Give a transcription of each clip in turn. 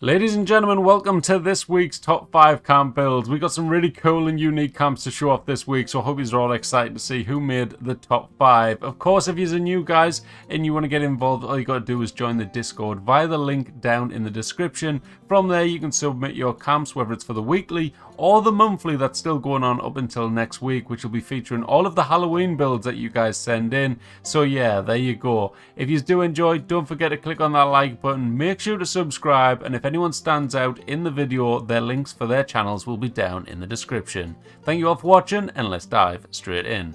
Ladies and gentlemen, welcome to this week's top 5 camp builds. We got some really cool and unique camps to show off this week, so I hope you're all excited to see who made the top 5. Of course, if you're new guys and you want to get involved, all you got to do is join the Discord via the link down in the description. From there, you can submit your camps, whether it's for the weekly or the monthly that's still going on up until next week, which will be featuring all of the Halloween builds that you guys send in. So yeah, there you go. If you do enjoy, don't forget to click on that like button. Make sure to subscribe, and if anyone stands out in the video, their links for their channels will be down in the description. Thank you all for watching, and let's dive straight in.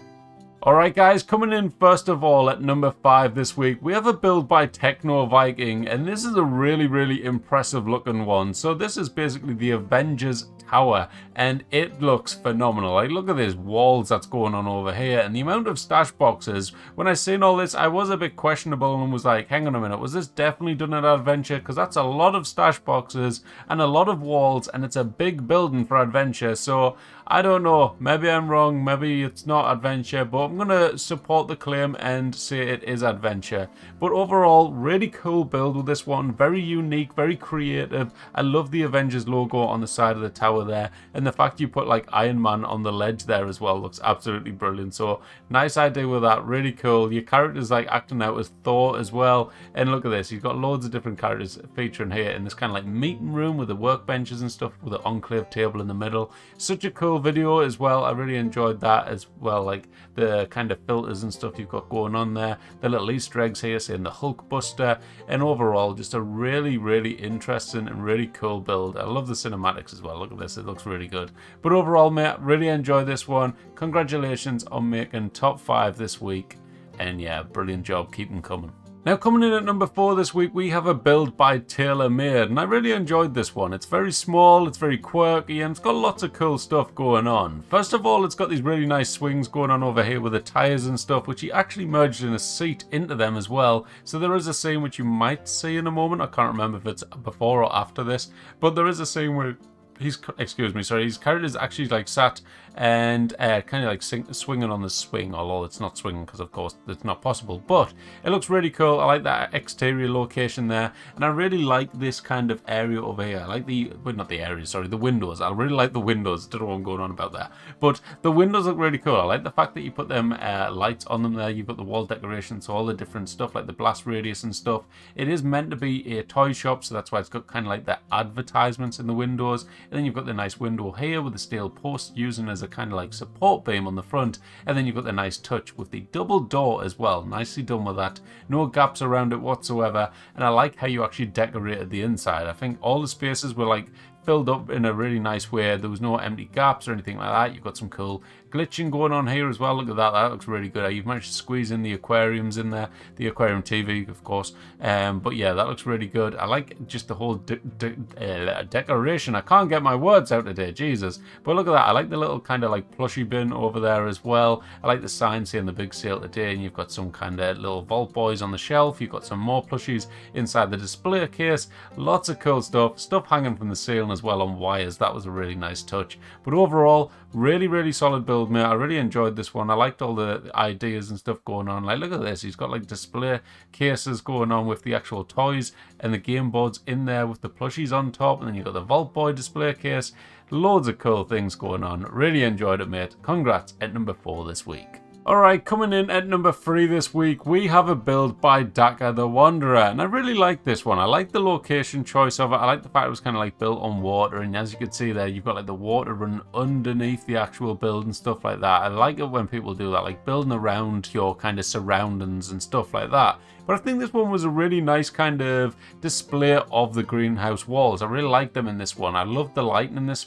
Alright guys, coming in first of all at number 5 this week, we have a build by Techno Viking, and this is a really impressive looking one. So this is basically the Avengers Tower, and it looks phenomenal. Like, look at these walls that's going on over here, and the amount of stash boxes. When I seen all this, I was a bit questionable and was like, hang on a minute, was this definitely done at Adventure? Because that's a lot of stash boxes and a lot of walls, and it's a big building for Adventure. So I don't know, maybe I'm wrong, maybe it's not Adventure, but I'm gonna support the claim and say it is Adventure. But overall, really cool build with this one, very unique, very creative. I love the Avengers logo on the side of the tower there, and the fact you put like Iron Man on the ledge there as well looks absolutely brilliant. So nice idea with that, really cool. Your character's like acting out as Thor as well, and look at this, you've got loads of different characters featuring here in this kind of like meeting room with the workbenches and stuff, with the enclave table in the middle. Such a cool video as well. I really enjoyed that as well, like the kind of filters and stuff you've got going on there, the little Easter eggs here saying the Hulk Buster, and overall just a really interesting and really cool build. I love the cinematics as well. Look at this, it looks really good. But overall, mate, really enjoyed this one. Congratulations on making top 5 this week, and yeah, brilliant job, keep them coming. Now, coming in at number 4 this week, we have a build by Taylor Made, and I really enjoyed this one. It's very small, it's very quirky, and it's got lots of cool stuff going on. First of all, it's got these really nice swings going on over here with the tires and stuff, which he actually merged in a seat into them as well. So there is a scene which you might see in a moment. I can't remember if it's before or after this, but there is a scene where his character is actually like sat and kind of like swinging on the swing, although it's not swinging because of course it's not possible, but it looks really cool. I like that exterior location there, and I really like this kind of area over here. I like the, well, not the area, sorry, the windows. I really like the windows. Don't know what I'm going on about that, but the windows look really cool. I like the fact that you put them lights on them there. You've got the wall decoration, so all the different stuff like the blast radius and stuff. It is meant to be a toy shop, so that's why it's got kind of like the advertisements in the windows. And then you've got the nice window here with the steel post using as a kind of like support beam on the front, and then you've got the nice touch with the double door as well. Nicely done with that, no gaps around it whatsoever, and I like how you actually decorated the inside. I think all the spaces were like filled up in a really nice way. There was no empty gaps or anything like that. You've got some cool glitching going on here as well. Look at that, that looks really good. You've managed to squeeze in the aquariums in there, the aquarium TV of course, but yeah, that looks really good. I like just the whole decoration. I can't get my words out today, Jesus. But look at that, I like the little kind of like plushie bin over there as well. I like the sign saying the big sale today, and you've got some kind of little Vault Boys on the shelf. You've got some more plushies inside the display case. Lots of cool stuff hanging from the ceiling as well on wires. That was a really nice touch. But overall, really solid build, mate. I really enjoyed this one. I liked all the ideas and stuff going on. Like, look at this, he's got like display cases going on with the actual toys and the game boards in there with the plushies on top, and then you've got the Vault Boy display case. Loads of cool things going on. Really enjoyed it, mate. Congrats at number 4 this week. Alright, coming in at number 3 this week, we have a build by Daka the Wanderer, and I really like this one. I like the location choice of it. I like the fact it was kind of like built on water, and as you can see there, you've got like the water running underneath the actual build and stuff like that. I like it when people do that, like building around your kind of surroundings and stuff like that. But I think this one was a really nice kind of display of the greenhouse walls. I really like them in this one. I love the lighting in this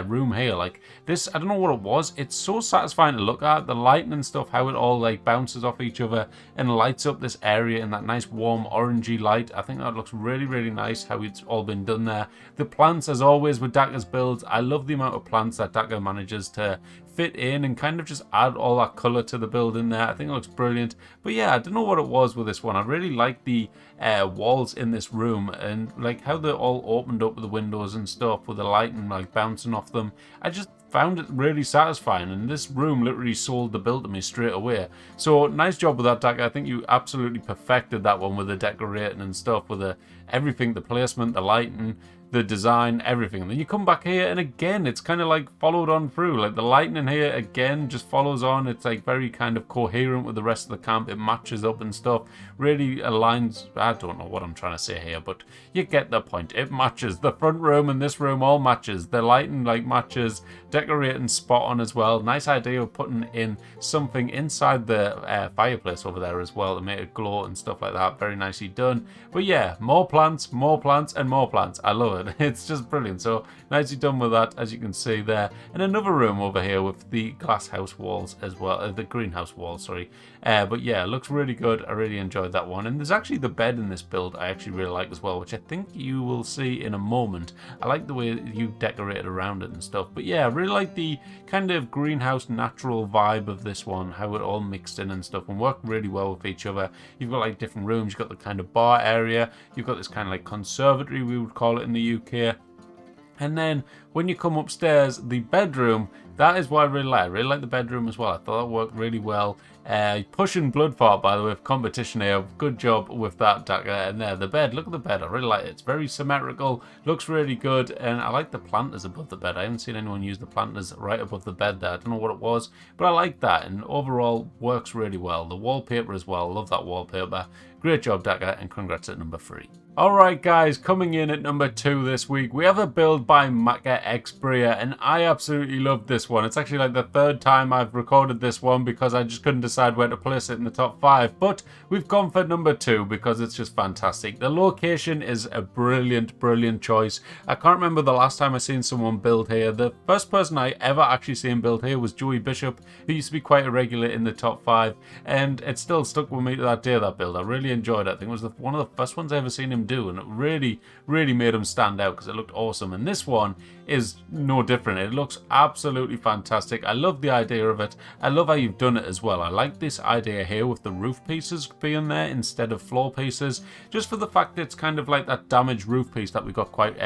room here. Like this, I don't know what it was. It's so satisfying to look at. The lighting and stuff, how it all like bounces off each other and lights up this area in that nice warm orangey light. I think that looks really nice how it's all been done there. The plants, as always with Daka's builds, I love the amount of plants that Daka manages to fit in and kind of just add all that colour to the build in there. I think it looks brilliant. But yeah, I don't know what it was with this one. I really like the walls in this room and like how they're all opened up with the windows and stuff with the lighting like bouncing off them. I just found it really satisfying, and this room literally sold the build to me straight away. So nice job with that, Daka. I think you absolutely perfected that one with the decorating and stuff, with the everything, the placement, the lighting. the design, everything. And then you come back here, and again, it's kind of like followed on through. Like the lighting in here, again, just follows on. It's like very kind of coherent with the rest of the camp. It matches up and stuff. Really aligns. I don't know what I'm trying to say here, but you get the point. It matches. The front room and this room all matches. The lighting like matches. Decorating spot on as well. Nice idea of putting in something inside the fireplace over there as well to make it glow and stuff like that. Very nicely done. But yeah, more plants, and more plants. I love it. It's just brilliant. So nicely done with that, as you can see there. And another room over here with the glass house walls as well. The greenhouse walls, sorry. But yeah, it looks really good. I really enjoyed that one. And there's actually the bed in this build I actually really like as well, which I think you will see in a moment. I like the way you decorated around it and stuff. But yeah, I really like the kind of greenhouse natural vibe of this one, how it all mixed in and stuff and worked really well with each other. You've got like different rooms. You've got the kind of bar area. You've got this kind of like conservatory, we would call it in the UK. And then when you come upstairs, the bedroom, that is what I really like. I really like the bedroom as well. I thought that worked really well. Pushing blood fart, by the way, of competition here. Good job with that, Daka. And there, the bed. Look at the bed. I really like it. It's very symmetrical. Looks really good. And I like the planters above the bed. I haven't seen anyone use the planters right above the bed there. I don't know what it was, but I like that. And overall, works really well. The wallpaper as well. Love that wallpaper. Great job, Daka, and congrats at number 3. Alright guys, coming in at number 2 this week, we have a build by Maka Xbria, and I absolutely love this one. It's actually like the 3rd time I've recorded this one because I just couldn't decide where to place it in the top 5. But we've gone for number 2 because it's just fantastic. The location is a brilliant, brilliant choice. I can't remember the last time I seen someone build here. The first person I ever actually seen build here was Joey Bishop, who used to be quite irregular in the top 5, and it still stuck with me to that day, that build. I really enjoyed it. I think it was one of the first ones I ever seen him do, and it really, really made him stand out because it looked awesome. And this one is no different. It looks absolutely fantastic. I love the idea of it. I love how you've done it as well. I like this idea here with the roof pieces being there instead of floor pieces, just for the fact that it's kind of like that damaged roof piece that we got quite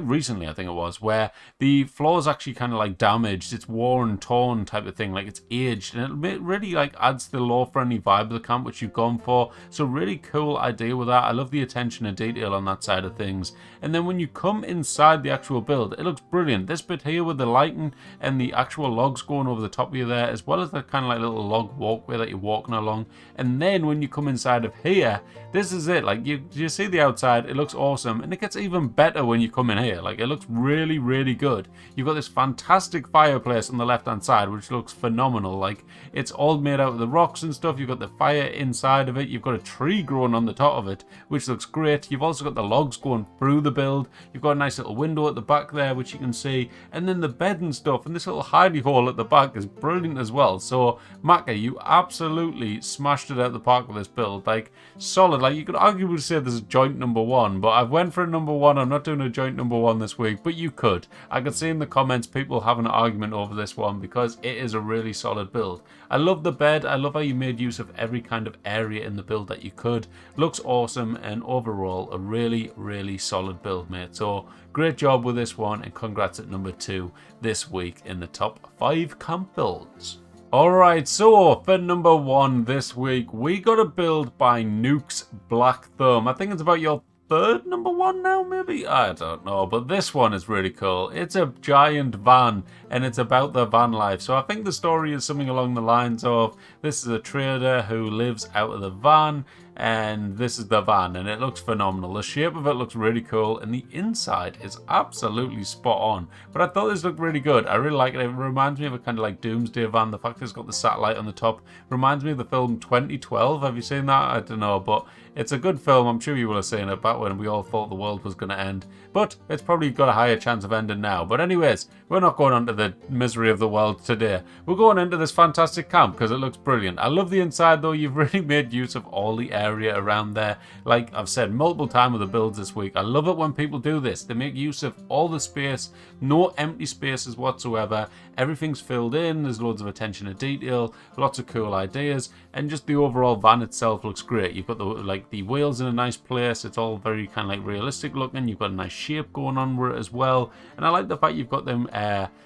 recently, I think it was, where the floor is actually kind of like damaged. It's worn, torn type of thing, like it's aged, and it really like adds to the law-friendly vibe of the camp, which you've gone for. So really cool idea with that. I love the attention to detail on that side of things. And then when you come inside the actual build, it looks brilliant. This bit here with the lighting and the actual logs going over the top of you there, as well as that kind of like little log walkway that you're walking along. And then when you come inside of here, this is it. Like you see the outside, it looks awesome, and it gets even better when you come in here. Like it looks really, really good. You've got this fantastic fireplace on the left hand side, which looks phenomenal. Like it's all made out of the rocks and stuff. You've got the fire inside of it. You've got a tree growing on the top of it, which looks great. You've also got the logs going through the build. You've got a nice little window at the back there, which you can see, and then the bed and stuff, and this little hidey hole at the back is brilliant as well. So Maka, you absolutely smashed it out the park with this build. Like solid. Like you could arguably say this is joint number 1, but I've went for a number 1. I'm not doing a joint number 1 this week, but you could. I could see in the comments people having an argument over this one because it is a really solid build. I love the bed. I love how you made use of every kind of area in the build that you could. Looks awesome, and overall a really, really solid build, mate. So great job with this one, and congrats at number 2 this week in the top 5 camp builds. Alright, so for number 1 this week, we got a build by Nuke's Black Thumb. I think it's about your 3rd number 1 now, maybe? I don't know, but this one is really cool. It's a giant van, and it's about the van life. So I think the story is something along the lines of, this is a trader who lives out of the van, and this is the van, and it looks phenomenal. The shape of it looks really cool, and the inside is absolutely spot on. But I thought this looked really good. I really like it. It reminds me of a kind of like Doomsday van. The fact that it's got the satellite on the top reminds me of the film 2012. Have you seen that? I don't know, but it's a good film. I'm sure you will have seen it back when we all thought the world was going to end. But it's probably got a higher chance of ending now. But anyways, we're not going on to the misery of the world today. We're going into this fantastic camp because it looks brilliant. I love the inside though. You've really made use of all the area around there. Like I've said multiple times with the builds this week, I love it when people do this. They make use of all the space, no empty spaces whatsoever. Everything's filled in. There's loads of attention to detail, lots of cool ideas, and just the overall van itself looks great. You've got the wheels in a nice place. It's all very kind of like realistic looking. You've got a nice shape going on with it as well, and I like the fact you've got them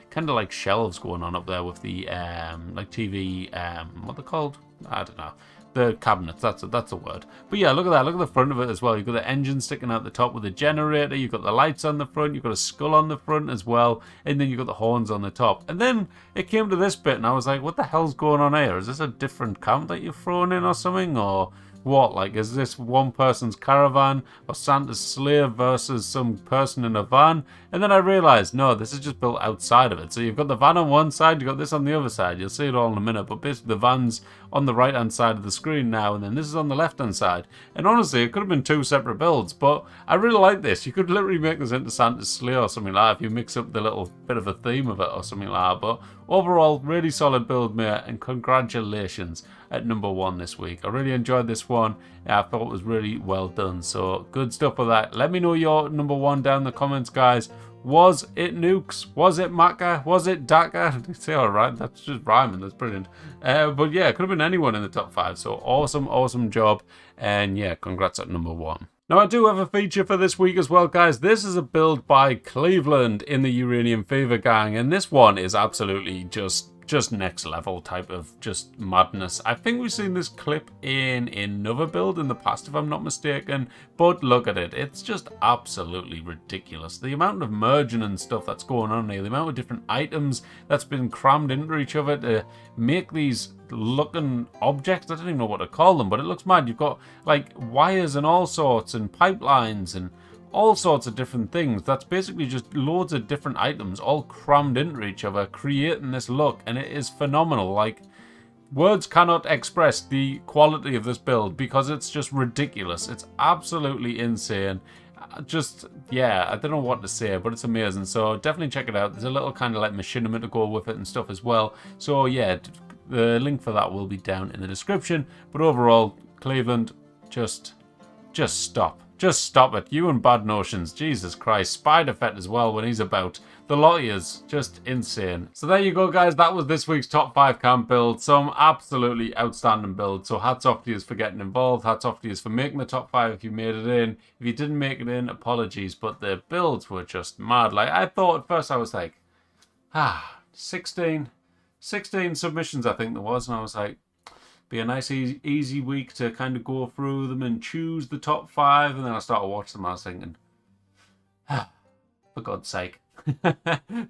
kind kind of like shelves going on up there with the like TV, what they're called? I don't know. The cabinets, that's a word. But yeah, look at that. Look at the front of it as well. You've got the engine sticking out the top with the generator. You've got the lights on the front. You've got a skull on the front as well. And then you've got the horns on the top. And then it came to this bit and I was like, what the hell's going on here? Is this a different camp that you've thrown in or something? Or what? Like, is this one person's caravan or Santa's sleigh versus some person in a van? And then I realized, no, this is just built outside of it. So you've got the van on one side, you've got this on the other side. You'll see it all in a minute. But basically the van's on the right hand side of the screen now, and then this is on the left hand side. And honestly, it could have been two separate builds, but I really like this. You could literally make this into Santa's sleigh or something like that if you mix up the little bit of a theme of it or something like that. But overall, really solid build, mate, and congratulations at number 1 this week. I really enjoyed this one. I thought it was really well done, so good stuff with that. Let me know your number 1 down in the comments, guys. Was it Nukes? Was it Maka? Was it Daka? Say alright, that's just rhyming, that's brilliant. But yeah, it could have been anyone in the top 5, so awesome job. And yeah, congrats at number 1. Now, I do have a feature for this week as well, guys. This is a build by Cleveland in the Uranium Fever gang, and this one is absolutely just next level type of just madness. I think we've seen this clip in another build in the past, if I'm not mistaken, but look at it. It's just absolutely ridiculous. The amount of merging and stuff that's going on here, the amount of different items that's been crammed into each other to make these looking objects. I don't even know what to call them, but it looks mad. You've got like wires and all sorts and pipelines and all sorts of different things. That's basically just loads of different items all crammed into each other, creating this look, and it is phenomenal. Like, words cannot express the quality of this build because it's just ridiculous. It's absolutely insane. Yeah, I don't know what to say, but it's amazing. So definitely check it out. There's a little kind of like machinima to go with it and stuff as well. So yeah, the link for that will be down in the description. But overall, Cleveland, just stop. Just stop it. You and bad notions. Jesus Christ. Spider Fett as well when he's about. The lot is just insane. So there you go, guys. That was this week's top 5 camp build. Some absolutely outstanding builds. So hats off to you for getting involved. Hats off to you for making the top 5 if you made it in. If you didn't make it in, apologies. But the builds were just mad. Like, I thought at first I was like, 16 submissions I think there was. And I was like, be a nice easy week to kind of go through them and choose the top 5. And then I started watching them and I was thinking, for God's sake.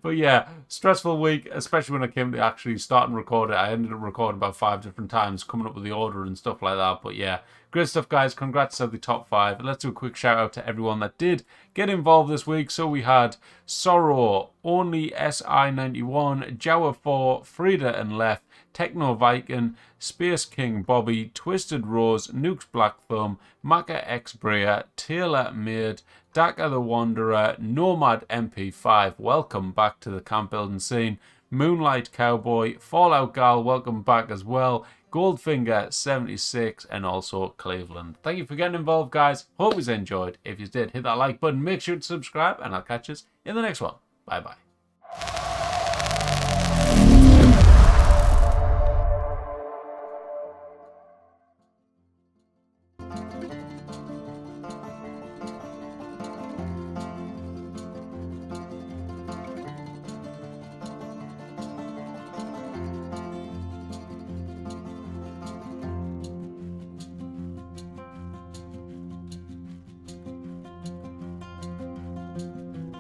But yeah, stressful week, especially when I came to actually start and record it. I ended up recording about 5 different times, coming up with the order and stuff like that. But yeah, great stuff, guys. Congrats to the top 5. Let's do a quick shout out to everyone that did get involved this week. So we had Sorrow, Only SI91, Jawa 4, Frida and Left, Techno Viking, Space King Bobby, Twisted Rose, Nukes Black Thumb, Maka X Brea, Taylor Maid, Daka the Wanderer, Nomad MP5, welcome back to the camp building scene, Moonlight Cowboy, Fallout Gal, welcome back as well, Goldfinger 76, and also Cleveland. Thank you for getting involved, guys. Hope you enjoyed. If you did, hit that like button, make sure to subscribe, and I'll catch you in the next one. Bye bye.